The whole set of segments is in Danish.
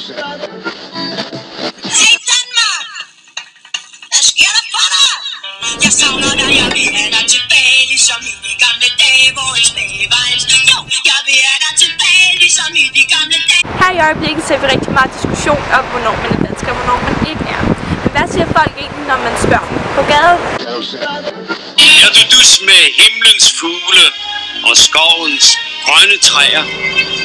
Danmark! Hvad sker der for dig? Jeg savner dig, jeg vil have dig tilbage, ligesom i de gamle dage, hvor en smag var en jo, jeg vil have dig tilbage, ligesom i de gamle dage. Her i øjeblikket ser vi rigtig meget diskussion om, hvornår man er dansker og hvornår man ikke er. Men hvad siger folk egentlig, når man spørger dem på gaden? Er du dus med himlens fugle og skovens grønne træer?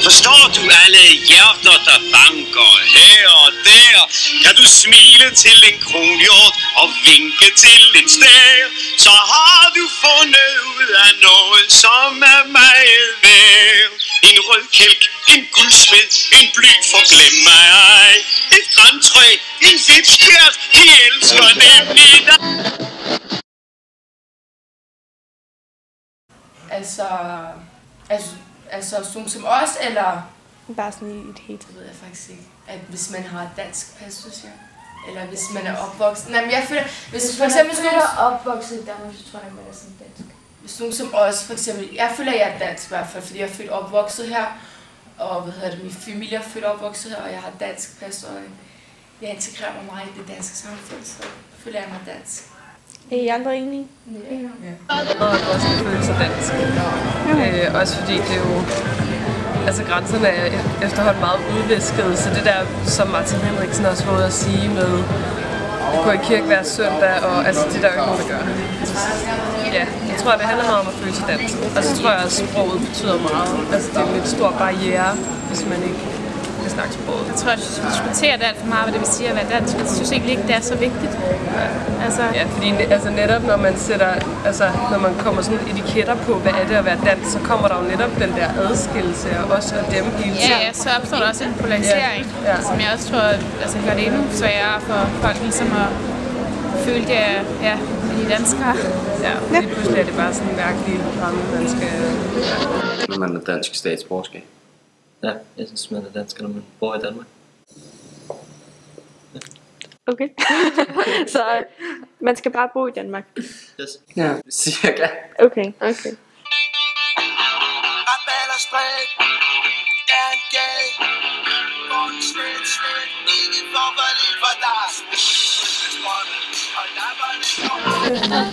Forstår du alle hjerter, der banker her og der? Kan du smile til en kronhjort og vinke til en stær? Så har du fundet ud af noget, som er meget værd. En rød kælk, en guldsmed, en bly for glem mig ej. Et grantræ, en vipskjert, de elsker nemlig dig. Altså sådan som os, eller? Bare sådan i et helt. Det ved jeg faktisk ikke. At hvis man har dansk pas, synes jeg. Eller hvis man er opvokset. Nej, men jeg føler, hvis for eksempel man er opvokset i Danmark, så tror jeg, man er sådan dansk. Hvis nogen som os, for eksempel, jeg føler, jeg er dansk i hvert fald, fordi jeg er født opvokset her. Og min familie er født opvokset her, og jeg har dansk pas, og jeg integrerer mig meget i det danske samfund, så føler jeg mig dansk. Er I andre enige? Ja. Og også en følelse af dansk. Også fordi det er jo... Altså grænserne er efterhånden meget udviskede, så det der, som Martin Henriksen også var ude at sige med at gå i kirke hver søndag, og altså det der er jo ikke nogen, der gør. Ja, jeg tror, det handler meget om at føle sig dansk. Og så tror jeg, at sproget betyder meget. Altså det er en lidt stor barriere, hvis man ikke kan snakke sproget. Jeg tror, at vi diskuterer det alt for meget, hvad det vil sige at være dansk. Jeg synes egentlig ikke, det er så vigtigt. Ja, fordi altså netop når man sætter, altså når man kommer sådan etiketter på, hvad er det at være dansk, så kommer der jo netop den der adskillelse af os og dem hele tiden. Ja, så opstår der også en polarisering, som jeg også tror, altså gør det endnu sværere for folk ligesom at føle, det er de danskere. Ja, lige pludselig er det bare sådan en mærkelig ramme, man skal... Når man er dansk statsborgerskab. Ja, jeg synes, man er dansk, når man bor i Danmark. Okay. Så man skal bare bo i Danmark? Yes. Ja, cirka. Okay.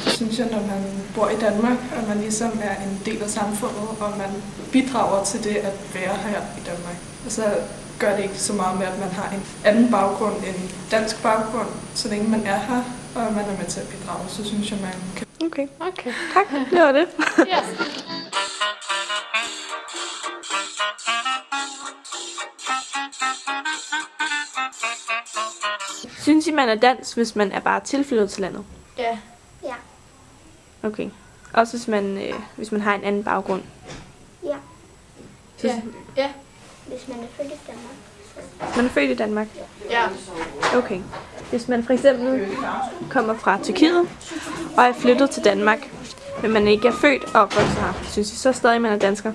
Det synes jeg, når man bor i Danmark, og man ligesom er en del af samfundet, og man bidrager til det at være her i Danmark. Og så gør det ikke så meget med, at man har en anden baggrund end dansk baggrund, så længe man er her, og man er med til at bidrage, så synes jeg, man kan... Okay. Tak, det var det. Yes. Synes I, man er dansk, hvis man er bare tilflyttet til landet? Ja. Okay. Også hvis man har en anden baggrund? Ja. Ja. Hvis man er født i Danmark. Man er født i Danmark? Ja. Okay. Hvis man for eksempel kommer fra Tyrkiet og er flyttet til Danmark, men man ikke er født og opvokset her, synes I så stadig, man er dansker?